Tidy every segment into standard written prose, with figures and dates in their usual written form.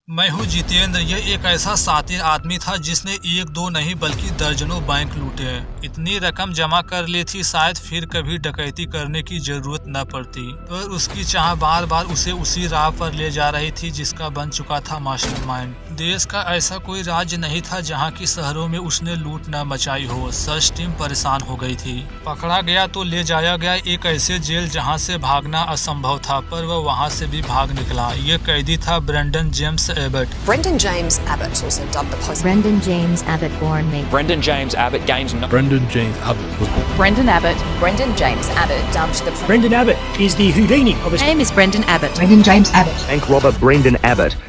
मैं हूँ जितेंद्र। यह एक ऐसा शातिर आदमी था जिसने एक दो नहीं बल्कि दर्जनों बैंक लूटे। इतनी रकम जमा कर ली थी शायद फिर कभी डकैती करने की जरूरत न पड़ती, पर उसकी चाह बार बार उसे उसी राह पर ले जा रही थी जिसका बन चुका था मास्टरमाइंड। देश का ऐसा कोई राज्य नहीं था जहाँ की शहरों में उसने लूट न मचाई हो। सर्च टीम परेशान हो गई थी। पकड़ा गया तो ले जाया गया एक ऐसे जेल जहाँ से भागना असंभव था, पर वह वहाँ से भी भाग निकला। ये कैदी था Brendan James Abbott. Brendan James Abbott, also dubbed the Posse. Brendan James Abbott, born May. Brendan James Abbott gains. Brendan James Abbott was born. Brendan Abbott. Brendan James Abbott, dubbed the Brendan Abbott is the Houdini of his My name is Brendan Abbott. Brendan James Abbott. Bank robber Brendan Abbott.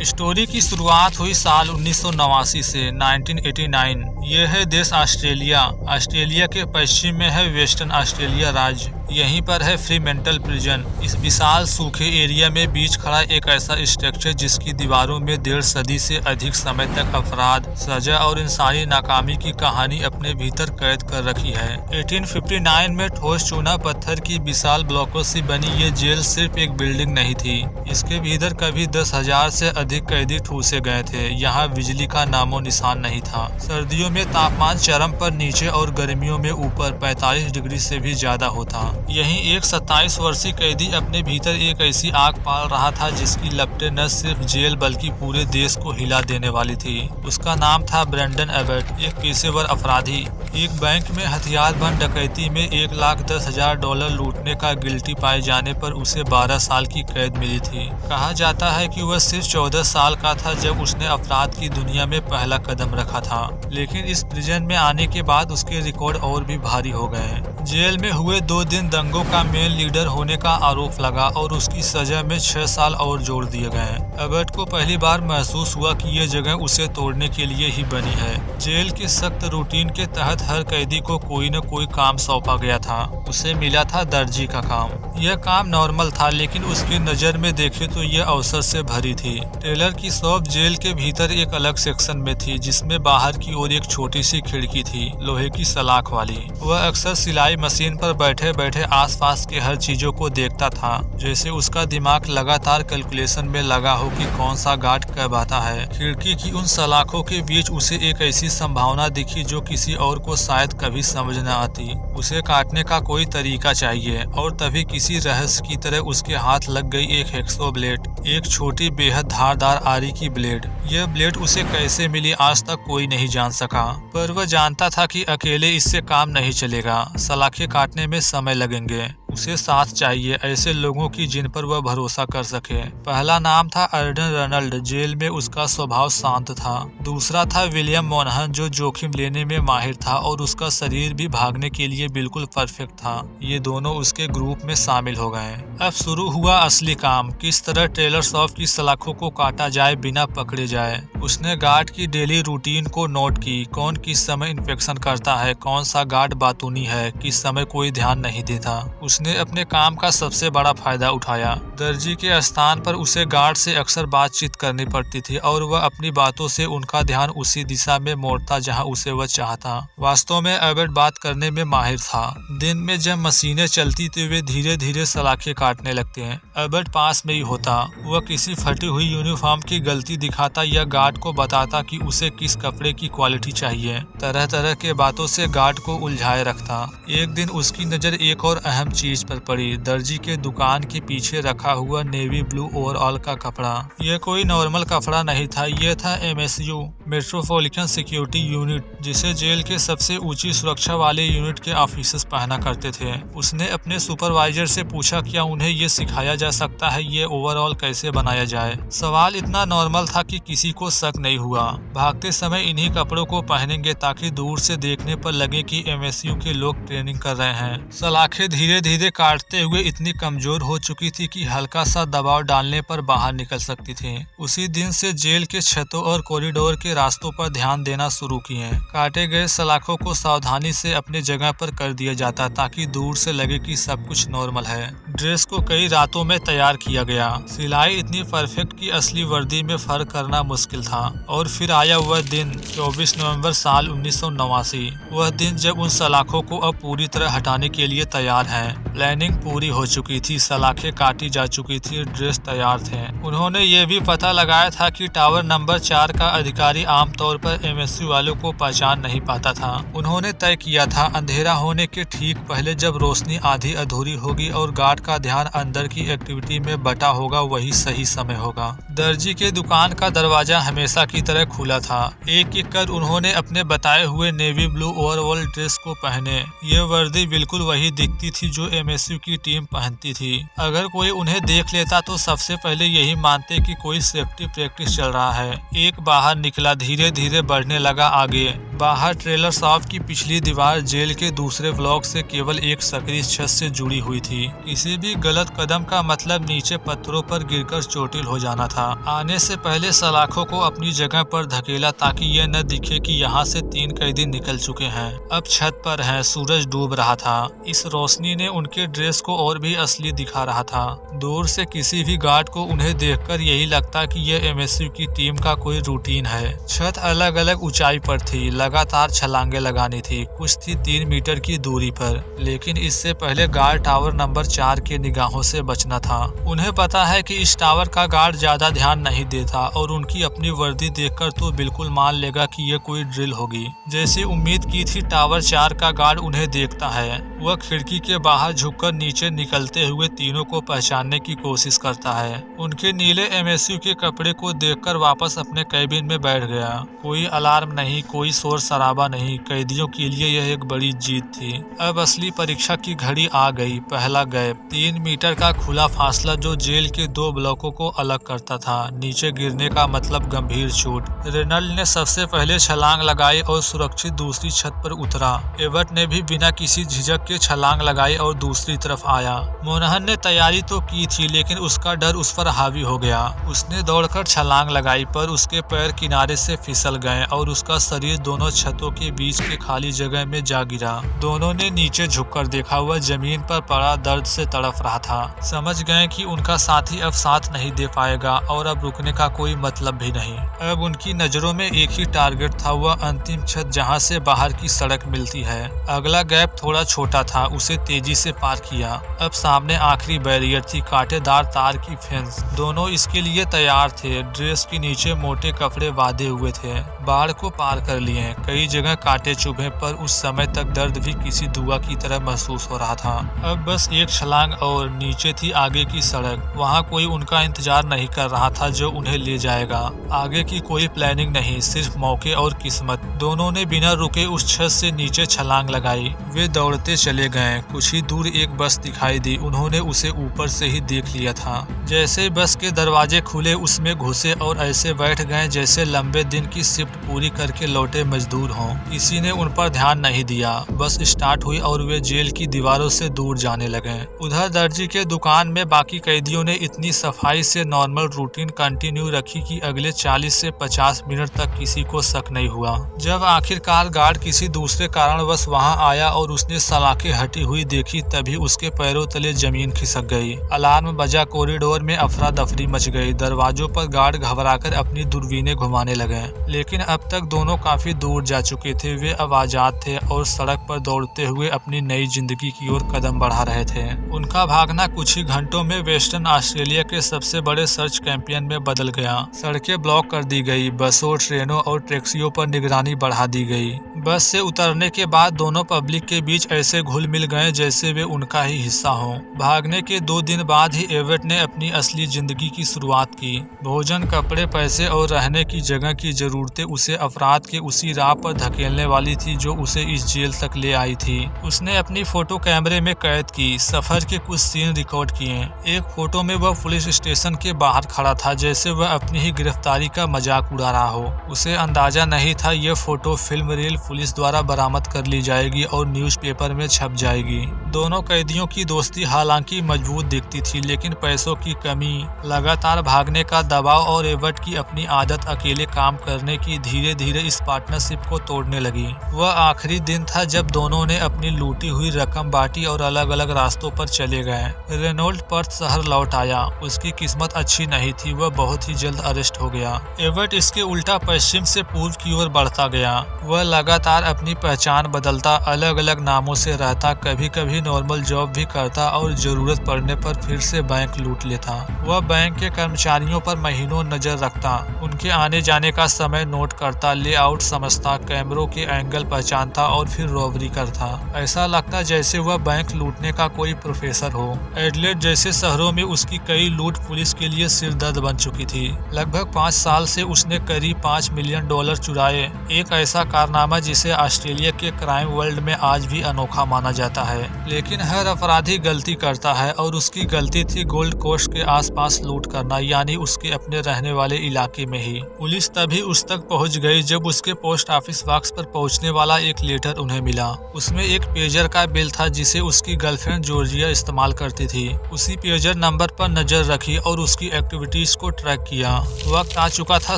Story की शुरुआत हुई साल 1989 से 1989। यह है देश Australia. Australia के पश्चिम में है वेस्टर्न ऑस्ट्रेलिया राज्य। यहीं पर है फ्रीमेंटल प्रिजन। इस विशाल सूखे एरिया में बीच खड़ा एक ऐसा स्ट्रक्चर जिसकी दीवारों में 1.5 सदी से अधिक समय तक अपराध, सजा और इंसानी नाकामी की कहानी अपने भीतर कैद कर रखी है। 1859 में ठोस चूना पत्थर की विशाल ब्लॉकों से बनी ये जेल सिर्फ एक बिल्डिंग नहीं थी। इसके भीतर कभी 10,000 से अधिक कैदी ठूसे गए थे। यहाँ बिजली का नामो निशान नहीं था। सर्दियों में तापमान चरम पर नीचे और गर्मियों में ऊपर 45 डिग्री से भी ज्यादा होता। यहीं एक 27 वर्षीय कैदी अपने भीतर एक ऐसी आग पाल रहा था जिसकी लपटें न सिर्फ जेल बल्कि पूरे देश को हिला देने वाली थी। उसका नाम था ब्रेंडन एबट, एक पेशेवर अपराधी। एक बैंक में हथियारबंद डकैती में $1,10,000 लूटने का गिल्टी पाए जाने पर उसे 12 साल की कैद मिली थी। कहा जाता है कि वह सिर्फ 14 साल का था जब उसने अपराध की दुनिया में पहला कदम रखा था, लेकिन इस प्रिजन में आने के बाद उसके रिकॉर्ड और भी भारी हो गए। जेल में हुए 2 दिन दंगों का मेन लीडर होने का आरोप लगा और उसकी सजा में 6 साल और जोड़ दिए गए। एबट को पहली बार महसूस हुआ कि यह जगह उसे तोड़ने के लिए ही बनी है। जेल के सख्त रूटीन के तहत हर कैदी को कोई न कोई काम सौंपा गया था। उसे मिला था दर्जी का काम। यह काम नॉर्मल था, लेकिन उसकी नजर में देखे तो यह अवसर से भरी थी। टेलर की शॉप जेल के भीतर एक अलग सेक्शन में थी, जिसमें बाहर की ओर एक छोटी सी खिड़की थी, लोहे की सलाख वाली। वह अक्सर सिलाई मशीन पर बैठे बैठे आसपास के हर चीजों को देखता था, जैसे उसका दिमाग लगातार कैलकुलेशन में लगा हो कि कौन सा गार्ड कब आता है। खिड़की की उन सलाखों के बीच उसे एक ऐसी संभावना दिखी जो किसी और को शायद कभी समझ न आती। उसे काटने का कोई तरीका चाहिए, और तभी किसी रहस्य की तरह उसके हाथ लग गई एक हैक्सो ब्लेड, एक छोटी बेहद धारदार आरी की ब्लेड। यह ब्लेड उसे कैसे मिली आज तक कोई नहीं जान सका, पर वह जानता था कि अकेले इससे काम नहीं चलेगा। सलाखें काटने में समय लगेंगे। उसे साथ चाहिए, ऐसे लोगों की जिन पर वह भरोसा कर सके। पहला नाम था अर्डन रनल्ड। जेल में उसका स्वभाव शांत था। दूसरा था विलियम मोनहन, जो जोखिम लेने में माहिर था और उसका शरीर भी भागने के लिए बिल्कुल परफेक्ट था। ये दोनों उसके ग्रुप में शामिल हो गए। अब शुरू हुआ असली काम, किस तरह टेलर शॉप की सलाखों को काटा जाए बिना पकड़े जाए। उसने गार्ड की डेली रूटीन को नोट की, कौन किस समय इन्फेक्शन करता है, कौन सा गार्ड बातूनी है, किस समय कोई ध्यान नहीं देता। उसने अपने काम का सबसे बड़ा फायदा उठाया। दर्जी के स्थान पर उसे गार्ड से अक्सर बातचीत करनी पड़ती थी और वह अपनी बातों से उनका ध्यान उसी दिशा में मोड़ता जहां उसे वह चाहता। वास्तव में एबट बात करने में माहिर था। दिन में जब मशीनें चलती तो वे धीरे धीरे सलाखें काटने लगते हैं। एबट पास में ही होता। वह किसी फटी हुई यूनिफॉर्म की गलती दिखाता या गार्ड को बताता कि उसे किस कपड़े की क्वालिटी चाहिए। तरह तरह के बातों से गार्ड को उलझाए रखता। एक दिन उसकी नजर एक और अहम चीज पर पड़ी, दर्जी के दुकान के पीछे रखा हुआ नेवी ब्लू ओवरऑल का कपड़ा। यह कोई नॉर्मल कपड़ा नहीं था, यह था MSU, मेट्रोपॉलिटन सिक्योरिटी यूनिट, जिसे जेल के सबसे ऊंची सुरक्षा वाले यूनिट के ऑफिसर्स पहना करते थे। उसने अपने सुपरवाइजर से पूछा क्या उन्हें यह सिखाया जा सकता है ये ओवरऑल कैसे बनाया जाए। सवाल इतना नॉर्मल था कि किसी को शक नहीं हुआ। भागते समय इन्हीं कपड़ों को पहनेंगे ताकि दूर से देखने पर लगे कि MSU के लोग ट्रेनिंग कर रहे हैं। सलाखें धीरे धीरे काटते हुए इतनी कमजोर हो चुकी थी कि हल्का सा दबाव डालने पर बाहर निकल सकती थी। उसी दिन से जेल के छतों और कॉरिडोर के रास्तों पर ध्यान देना शुरू किए। काटे गए सलाखों को सावधानी से अपने जगह पर कर दिया जाता ताकि दूर से लगे कि सब कुछ नॉर्मल है। ड्रेस को कई रातों में तैयार किया गया। सिलाई इतनी परफेक्ट कि असली वर्दी में फर्क करना मुश्किल था। और फिर आया वह दिन 24 नवंबर साल 1989, वह दिन जब उन सलाखों को अब पूरी तरह हटाने के लिए तैयार हैं। प्लानिंग पूरी हो चुकी थी, सलाखें काटी जा चुकी थी, ड्रेस तैयार थे। उन्होंने ये भी पता लगाया था कि टावर नंबर 4 का अधिकारी आमतौर पर MSU वालों को पहचान नहीं पाता था। उन्होंने तय किया था अंधेरा होने के ठीक पहले जब रोशनी आधी अधूरी होगी और गार्ड का ध्यान अंदर की एक्टिविटी में बटा होगा, वही सही समय होगा। दर्जी के दुकान का दरवाजा हमेशा की तरह खुला था। एक एक कर उन्होंने अपने बताए हुए नेवी ब्लू ओवरऑल ड्रेस को पहने। ये वर्दी बिल्कुल वही दिखती थी जो MSU की टीम पहनती थी। अगर कोई उन्हें देख लेता तो सबसे पहले यही मानते कि कोई सेफ्टी प्रैक्टिस चल रहा है। एक बाहर निकला, धीरे धीरे बढ़ने लगा आगे। बाहर ट्रेलर शॉप की पिछली दीवार जेल के दूसरे ब्लॉक से केवल एक सक्रिय छत से जुड़ी हुई थी। किसी भी गलत कदम का मतलब नीचे पत्थरों पर गिरकर चोटिल हो जाना था। आने से पहले सलाखों को अपनी जगह पर धकेला ताकि यह न दिखे कि यहाँ से 3 कैदी निकल चुके हैं। अब छत पर हैं, सूरज डूब रहा था। इस रोशनी ने उनके ड्रेस को और भी असली दिखा रहा था। दूर से किसी भी गार्ड को उन्हें देखकर यही लगता कि यह MSU की टीम का कोई रूटीन है। छत अलग अलग ऊंचाई पर थी, लगातार छलांगे लगानी थी। कुछ थी 3 मीटर की दूरी पर, लेकिन इससे पहले गार्ड टावर नंबर 4 के निगाहों से बचना था। उन्हें पता है कि इस टावर का गार्ड ज्यादा ध्यान नहीं देता और उनकी अपनी वर्दी देखकर तो बिल्कुल मान लेगा कि यह कोई ड्रिल होगी। जैसी उम्मीद की थी, टावर 4 का गार्ड उन्हें देखता है। वह खिड़की के बाहर झुककर नीचे निकलते हुए तीनों को पहचानने की कोशिश करता है। उनके नीले MSU के कपड़े को देखकर वापस अपने कैबिन में बैठ गया। कोई अलार्म नहीं, कोई शोर शराबा नहीं। कैदियों के लिए यह एक बड़ी जीत थी। अब असली परीक्षा की घड़ी आ गई। पहला गैप, 3 मीटर का खुला फासला जो जेल के 2 ब्लॉकों को अलग करता था। नीचे गिरने का मतलब गंभीर चोट। रेनल्ड ने सबसे पहले छलांग लगाई और सुरक्षित दूसरी छत पर उतरा। एबर्ट ने भी बिना किसी झिझक के छलांग लगाई और दूसरी तरफ आया। मोनहन ने तैयारी तो की थी, लेकिन उसका डर उस पर हावी हो गया। उसने दौड़कर छलांग लगाई, पर उसके पैर किनारे से फिसल गए और उसका शरीर दोनों छतों के बीच के खाली जगह में जा गिरा। दोनों ने नीचे झुककर देखा, वह जमीन पर पड़ा दर्द से तड़प रहा था। समझ गए कि उनका साथी अब साथ नहीं दे पाएगा और अब रुकने का कोई मतलब भी नहीं। अब उनकी नजरों में एक ही टारगेट था, वह अंतिम छत जहां से बाहर की सड़क मिलती है। अगला गैप थोड़ा छोटा था, उसे तेजी से पार किया। अब सामने आखिरी बैरियर थी, कांटेदार तार की फेंस। दोनों इसके लिए तैयार थे। ड्रेस के नीचे मोटे कपड़े बांधे हुए थे। बाढ़ को पार कर लिए। कई जगह कांटे चुभे, पर उस समय तक दर्द भी किसी दुआ की तरह महसूस हो रहा था। अब बस एक छलांग और नीचे थी आगे की सड़क। वहाँ कोई उनका इंतजार नहीं कर रहा था जो उन्हें ले जाएगा। आगे की कोई प्लानिंग नहीं, सिर्फ मौके और किस्मत। दोनों ने बिना रुके उस छत से नीचे छलांग लगाई। वे दौड़ते चले गए। कुछ ही दूर एक बस दिखाई दी। उन्होंने उसे ऊपर से ही देख लिया था। जैसे बस के दरवाजे खुले, उसमें घुसे और ऐसे बैठ गए जैसे लंबे दिन की शिफ्ट पूरी करके लौटे मजदूर हों। किसी ने उन पर ध्यान नहीं दिया। बस स्टार्ट हुई और वे जेल की दीवारों से दूर जाने लगे। उधर दर्जी के दुकान में बाकी कैदियों ने इतनी सफाई से नॉर्मल रूटीन कंटिन्यू रखी कि अगले 40 से 50 मिनट तक किसी को शक नहीं हुआ। जब आखिरकार गार्ड किसी दूसरे कारणवश वहां आया और उसने सलाखें हटी हुई देखी, तभी उसके पैरों तले जमीन खिसक गई। अलार्म बजा, कॉरिडोर में अफरा दफरी मच गई। दरवाजों पर गार्ड घबराकर अपनी दूरबीनें घुमाने लगे, लेकिन अब तक दोनों काफी दूर जा चुके थे। वे अब आजाद थे और सड़क पर दौड़ते हुए अपनी नई जिंदगी की ओर कदम बढ़ा रहे थे। उनका भागना कुछ ही घंटों में वेस्टर्न ऑस्ट्रेलिया के सबसे बड़े सर्च कैंपेन में बदल गया। सड़कें ब्लॉक कर दी गई, बसों, ट्रेनों और टैक्सियों पर निगरानी बढ़ा दी गई। बस से उतरने के बाद दोनों पब्लिक के बीच ऐसे घुल मिल गए जैसे वे उनका ही हिस्सा हों। भागने के 2 दिन बाद ही एबर्ट ने अपनी असली जिंदगी की शुरुआत की। भोजन, कपड़े, पैसे और रहने की जगह की जरूरतें उसे अपराध के उसी राह पर धकेलने वाली थी जो उसे इस जेल तक ले आई थी। उसने अपनी फोटो कैमरे में कैद की, सफर के कुछ सीन रिकॉर्ड किए। एक फोटो में वह पुलिस स्टेशन के बाहर खड़ा था, जैसे वह अपनी ही गिरफ्तारी का मजाक उड़ा रहा हो। उसे अंदाजा नहीं था यह फोटो फिल्म रील पुलिस द्वारा बरामद कर ली जाएगी और न्यूज़पेपर में छप जाएगी। दोनों कैदियों की दोस्ती हालांकि मजबूत दिखती थी, लेकिन पैसों की कमी, लगातार भागने का दबाव और एबर्ट की अपनी आदत अकेले काम करने की धीरे धीरे इस पार्टनरशिप को तोड़ने लगी। वह आखिरी दिन था जब दोनों ने अपनी लूटी हुई रकम बांटी और अलग अलग रास्तों पर चले गए। रेनोल्ड पर्थ शहर लौट आया। उसकी किस्मत अच्छी नहीं थी, वह बहुत ही जल्द अरेस्ट हो गया। एबर्ट इसके उल्टा पश्चिम से पूर्व की ओर बढ़ता गया। वह लगातार अपनी पहचान बदलता, अलग अलग नामों से रहता, कभी कभी नॉर्मल जॉब भी करता और जरूरत पड़ने पर फिर से बैंक लूट लेता। वह बैंक के कर्मचारियों पर महीनों नजर रखता, उनके आने जाने का समय नोट करता, लेआउट समझता, कैमरों के एंगल पहचानता और फिर रॉबरी करता। ऐसा लगता जैसे वह बैंक लूटने का कोई प्रोफेसर हो। एडलेड जैसे शहरों में उसकी कई लूट पुलिस के लिए सिरदर्द बन चुकी थी। लगभग 5 साल से उसने करीब $5 मिलियन चुराए, एक ऐसा कारनामा जिसे ऑस्ट्रेलिया के क्राइम वर्ल्ड में आज भी अनोखा माना जाता है। लेकिन हर अपराधी गलती करता है और उसकी गलती थी गोल्ड कोस्ट के आसपास लूट करना, यानी उसके अपने रहने वाले इलाके में ही। पुलिस तभी उस तक पहुंच गई जब उसके पोस्ट ऑफिस बॉक्स पर पहुंचने वाला एक लेटर उन्हें मिला। उसमें एक पेजर का बिल था जिसे उसकी गर्लफ्रेंड जॉर्जिया इस्तेमाल करती थी। उसी पेजर नंबर पर नजर रखी और उसकी एक्टिविटीज को ट्रैक किया। वक्त आ चुका था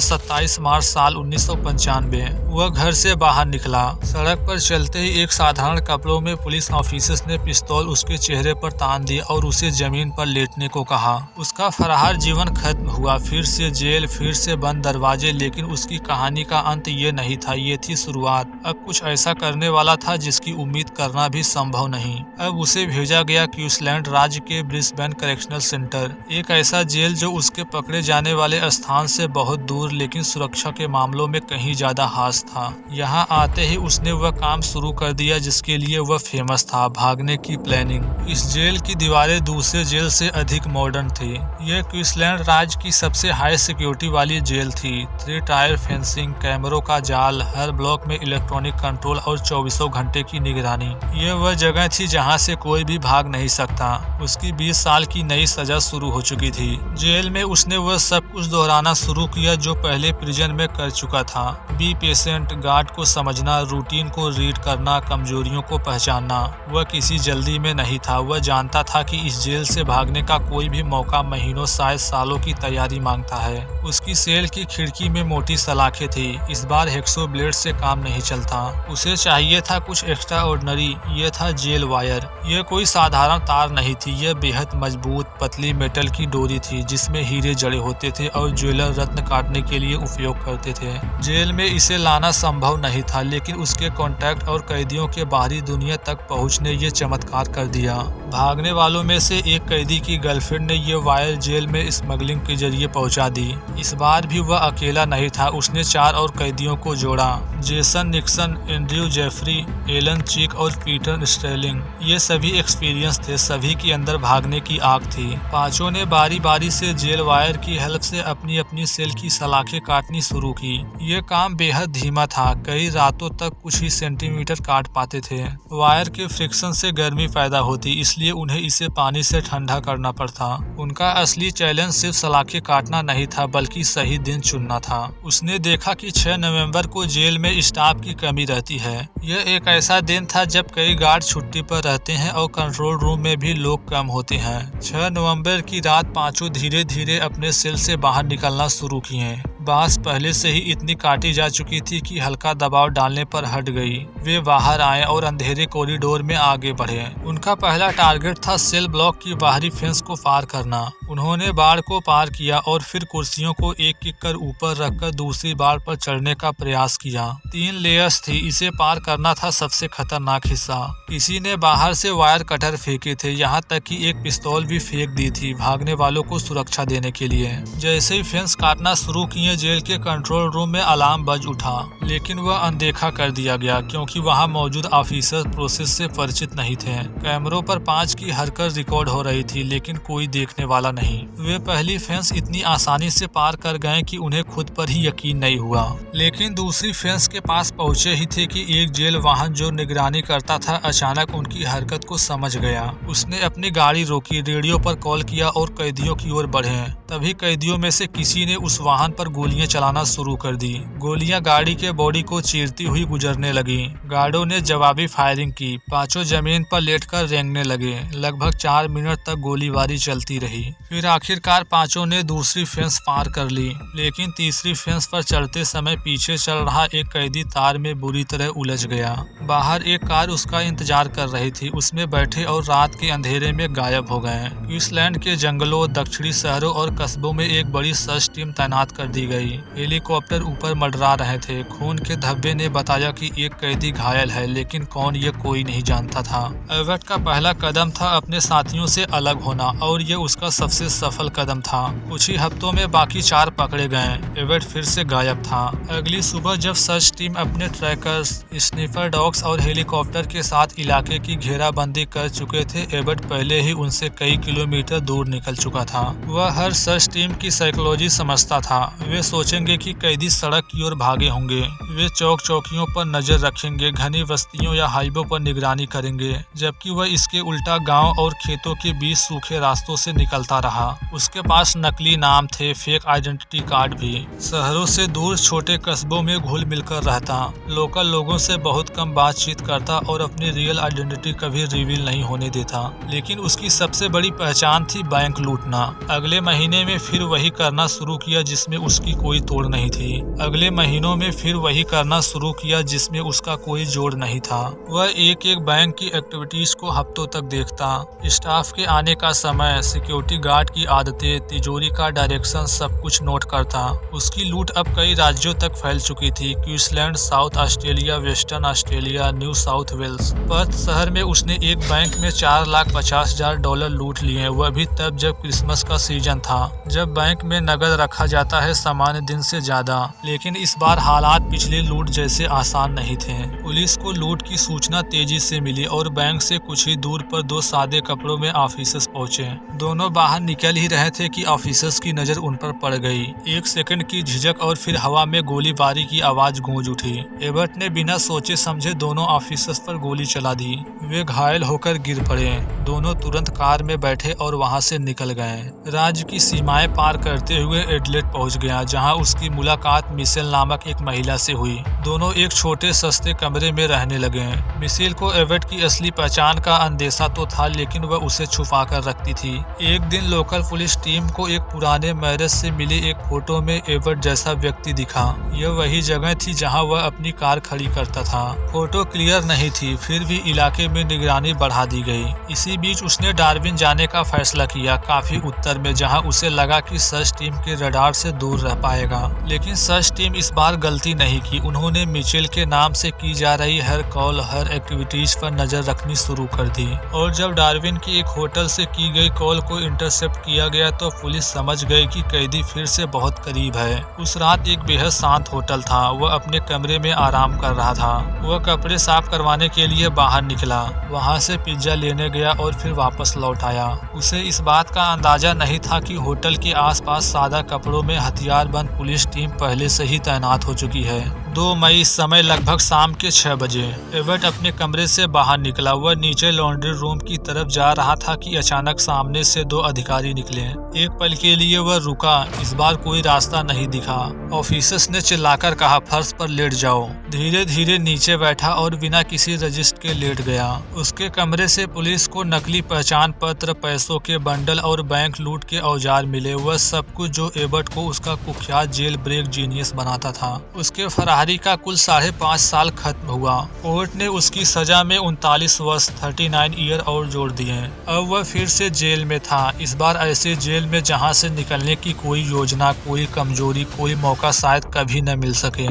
27 मार्च साल 1995। वह घर से बाहर निकला। सड़क पर चलते ही एक साधारण कपड़ों में पुलिस ऑफिसर्स ने पिस्तौल उसके चेहरे पर तान दी और उसे जमीन पर लेटने को कहा। उसका फरार जीवन खत्म हुआ, फिर से जेल, फिर से बंद दरवाजे। लेकिन उसकी कहानी का अंत ये नहीं था, ये थी शुरुआत। अब कुछ ऐसा करने वाला था जिसकी उम्मीद करना भी संभव नहीं। अब उसे भेजा गया क्वींसलैंड राज्य के ब्रिस्बेन करेक्शनल सेंटर, एक ऐसा जेल जो उसके पकड़े जाने वाले स्थान से बहुत दूर लेकिन सुरक्षा के मामलों में कहीं ज्यादा खास था। यहाँ आते ही उसने वह काम शुरू कर दिया जिसके लिए वह फेमस था, भागने की प्लानिंग। इस जेल की दीवारें दूसरे जेल से अधिक मॉडर्न थी। यह क्वींसलैंड राज्य की सबसे हाई सिक्योरिटी वाली जेल थी। 3 टायर फेंसिंग, कैमरों का जाल, हर ब्लॉक में इलेक्ट्रॉनिक कंट्रोल और 24 घंटे की निगरानी। यह वह जगह थी जहाँ से कोई भी भाग नहीं सकता। उसकी 20 साल की नई सजा शुरू हो चुकी थी। जेल में उसने वह सब कुछ दोहराना शुरू किया जो पहले प्रिजन में कर चुका था। बी पेशेंट, गार्ड को समझना, रूटीन को रीड करना, कमजोरियों को पहचानना। वह किसी जल्दी में नहीं था। वह जानता था कि इस जेल से भागने का कोई भी मौका महीनों शायद सालों की तैयारी मांगता है। उसकी सेल की खिड़की में मोटी सलाखें थी। इस बार हेक्सो ब्लेड से काम नहीं चलता। उसे चाहिए था कुछ एक्स्ट्रा ऑर्डिनरी। यह था जेल वायर। यह कोई साधारण तार नहीं थी, यह बेहद मजबूत पतली मेटल की डोरी थी जिसमें हीरे जड़े होते थे और ज्वेलर रत्न काटने के लिए उपयोग करते थे। जेल में इसे लाना संभव नहीं था, लेकिन उसके कॉन्टैक्ट और कैदियों के बाहरी दुनिया तक पहुंच ने ये चमत्कार कर दिया। भागने वालों में से एक कैदी की गर्लफ्रेंड ने यह वायर जेल में स्मगलिंग के जरिए पहुंचा दी। इस बार भी वह अकेला नहीं था, उसने 4 और कैदियों को जोड़ा, Jason Nixon, Andrew Jeffrey, Alan Chick और पीटर स्टेर्लिंग। ये सभी एक्सपीरियंस थे, सभी के अंदर भागने की आग थी। पांचों ने बारी बारी से जेल वायर की हेल्प से अपनी अपनी सेल की सलाखें काटनी शुरू की। ये काम बेहद धीमा था, कई रातों तक कुछ ही सेंटीमीटर काट पाते थे। वायर के फ्रिक्शन से गर्मी पैदा होती, इसलिए उन्हें इसे पानी से ठंडा करना पड़ता। उनका असली चैलेंज सिर्फ सलाखें काटना नहीं था बल्कि सही दिन चुनना था। उसने देखा कि 6 नवंबर को जेल में स्टाफ की कमी रहती है। यह एक ऐसा दिन था जब कई गार्ड छुट्टी पर रहते हैं और कंट्रोल रूम में भी लोग कम होते हैं। 6 नवंबर की रात पांचों धीरे धीरे अपने सेल से बाहर निकलना शुरू किए। बांस पहले से ही इतनी काटी जा चुकी थी कि हल्का दबाव डालने पर हट गई। वे बाहर आए और अंधेरे कॉरिडोर में आगे बढ़े। उनका पहला टारगेट था सेल ब्लॉक की बाहरी फेंस को पार करना। उन्होंने बाड़ को पार किया और फिर कुर्सियों को एक एक कर ऊपर रखकर दूसरी बाड़ पर चढ़ने का प्रयास किया। 3 लेयर्स थी, इसे पार करना था सबसे खतरनाक हिस्सा। किसी ने बाहर से वायर कटर फेंके थे, यहाँ तक कि एक पिस्तौल भी फेंक दी थी भागने वालों को सुरक्षा देने के लिए। जैसे ही फेंस काटना शुरू किए, जेल के कंट्रोल रूम में अलार्म बज उठा, लेकिन वह अनदेखा कर दिया गया क्योंकि वहां मौजूद ऑफिसर प्रोसेस से परिचित नहीं थे। कैमरों पर 5 की हरकत रिकॉर्ड हो रही थी, लेकिन कोई देखने वाला नहीं। वे पहली फेंस इतनी आसानी से पार कर गए कि उन्हें खुद पर ही यकीन नहीं हुआ। लेकिन दूसरी फेंस के पास पहुंचे ही थे कि एक जेल वाहन जो निगरानी करता था अचानक उनकी हरकत को समझ गया। उसने अपनी गाड़ी रोकी, रेडियो पर कॉल किया और कैदियों की ओर बढ़े। तभी कैदियों में से किसी ने उस वाहन पर गोलियां चलाना शुरू कर दी। गोलियां गाड़ी के बॉडी को चीरती हुई गुजरने लगी। गार्डों ने जवाबी फायरिंग की। पांचों जमीन पर लेटकर रेंगने लगे। लगभग 4 मिनट तक गोलीबारी चलती रही। फिर आखिरकार पांचों ने दूसरी फेंस पार कर ली, लेकिन तीसरी फेंस पर चढ़ते समय पीछे चल रहा एक कैदी तार में बुरी तरह उलझ गया। बाहर एक कार उसका इंतजार कर रही थी। उसमें बैठे और रात के अंधेरे में गायब हो गए। क्वींसलैंड के जंगलों, दक्षिणी शहरों और कस्बों में एक बड़ी सर्च टीम तैनात कर दी गई। हेलीकॉप्टर ऊपर मंडरा रहे थे। खून के धब्बे ने बताया कि एक कैदी घायल है, लेकिन कौन ये कोई नहीं जानता था। एबट का पहला कदम था अपने साथियों से अलग होना, और ये उसका सबसे सफल कदम था। कुछ ही हफ्तों में बाकी 4 पकड़े गए। एबट फिर से गायब था। अगली सुबह जब सर्च टीम अपने ट्रैकर्स, स्निफर डॉग्स और हेलीकॉप्टर के साथ इलाके की घेराबंदी कर चुके थे, एबट पहले ही उनसे कई किलोमीटर दूर निकल चुका था। वह हर सर्च टीम की साइकोलॉजी समझता था। वे सोचेंगे कि कैदी सड़क की ओर भागे होंगे। वे चौक चौकियों पर नजर रखेंगे, घनी बस्तियों या हाईवे पर निगरानी करेंगे, जबकि वह इसके उल्टा गांव और खेतों के बीच सूखे रास्तों से निकलता रहा। उसके पास नकली नाम थे, फेक आइडेंटिटी कार्ड भी। शहरों से दूर छोटे कस्बों में घुल मिलकर रहता, लोकल लोगों से बहुत कम बातचीत करता और अपनी रियल आइडेंटिटी कभी रिवील नहीं होने देता। लेकिन उसकी सबसे बड़ी पहचान थी बैंक लूटना। अगले महीने में फिर वही करना शुरू किया जिसमें उसकी कोई तोड़ नहीं थी। अगले महीनों में फिर वही करना शुरू किया जिसमें उसका कोई जोड़ नहीं था। वह एक एक बैंक की एक्टिविटीज को हफ्तों तक देखता। स्टाफ के आने का समय, सिक्योरिटी गार्ड की आदतें, तिजोरी का डायरेक्शन, सब कुछ नोट करता। उसकी लूट अब कई राज्यों तक फैल चुकी थी। Queensland, South Australia, Western Australia, New South Wales. Perth शहर में उसने एक बैंक में $4,50,000 लूट लिए। वह भी तब जब क्रिसमस का सीजन था, जब बैंक में नकद रखा जाता है सामान्य दिन से ज्यादा। लेकिन इस बार हालात पिछली लूट जैसे आसान नहीं थे। पुलिस को लूट की सूचना तेजी से मिली और बैंक से कुछ ही दूर पर 2 सादे कपड़ों में ऑफिसर्स पहुंचे। दोनों बाहर निकल ही रहे थे कि ऑफिसर्स की नजर उन पर पड़ गई। 1 सेकंड की झिझक और फिर हवा में गोलीबारी की आवाज गूंज उठी। एबट ने बिना सोचे समझे दोनों ऑफिसर्स पर गोली चला दी। वे घायल होकर गिर पड़े। दोनों तुरंत कार में बैठे और वहां से निकल गए। राज्य की सीमाएं पार करते हुए एडलेड पहुंच गया, जहां उसकी मुलाकात मिशेल नामक एक महिला से हुई। दोनों एक छोटे सस्ते कमरे में रहने लगे। मिशेल को एबट की असली पहचान का अंदेशा तो था, लेकिन वह उसे छुपा कर रखती थी। एक दिन लोकल पुलिस टीम को एक पुराने मैरिज से मिली एक फोटो में एबट जैसा व्यक्ति दिखा। यह वही जगह थी जहां वह अपनी कार खड़ी करता था। फोटो क्लियर नहीं थी, फिर भी इलाके में निगरानी बढ़ा दी गई। इसी बीच उसने डार्विन जाने का फैसला किया, काफी उत्तर में, जहां उसे लगा कि सर्च टीम के रडार से दूर रह पाएगा। लेकिन सर्च टीम इस बार गलती नहीं की। उन्होंने मिचेल के नाम से की जा रही हर कॉल, हर एक्टिविटीज पर नजर रखनी शुरू कर दी। और जब डार्विन के एक होटल से की गई कॉल को इंटरसेप्ट किया गया तो पुलिस समझ गई कि कैदी फिर से बहुत करीब है। उस रात एक बेहद शांत होटल था। वह अपने कमरे में आराम कर रहा था। वह कपड़े साफ करवाने के लिए बाहर निकला, वहां से पिज्जा लेने गया और फिर वापस लौट आया। उसे इस बात का अंदाजा नहीं था कि होटल के आसपास सादा कपड़ों में हथियारबंद पुलिस टीम पहले से ही तैनात हो चुकी है। 2 मई, समय लगभग शाम के 6 बजे। एबट अपने कमरे से बाहर निकला। वह नीचे लॉन्ड्री रूम की तरफ जा रहा था कि अचानक सामने से 2 अधिकारी निकले। एक पल के लिए वह रुका। इस बार कोई रास्ता नहीं दिखा। ऑफिसर्स ने चिल्लाकर कहा, फर्श पर लेट जाओ। धीरे धीरे नीचे बैठा और बिना किसी रजिस्टर के लेट गया। उसके कमरे से पुलिस को नकली पहचान पत्र, पैसों के बंडल और बैंक लूट के औजार मिले। वह सब कुछ जो एबट को उसका कुख्यात जेल ब्रेक जीनियस बनाता था। उसके फरारी का कुल 5.5 साल खत्म हुआ। कोर्ट ने उसकी सजा में 39 वर्ष 39 ईयर और जोड़ दिए। अब वह फिर से जेल में था। इस बार ऐसे जेल में जहां से निकलने की कोई योजना, कोई कमजोरी, कोई मौका शायद कभी न मिल सके।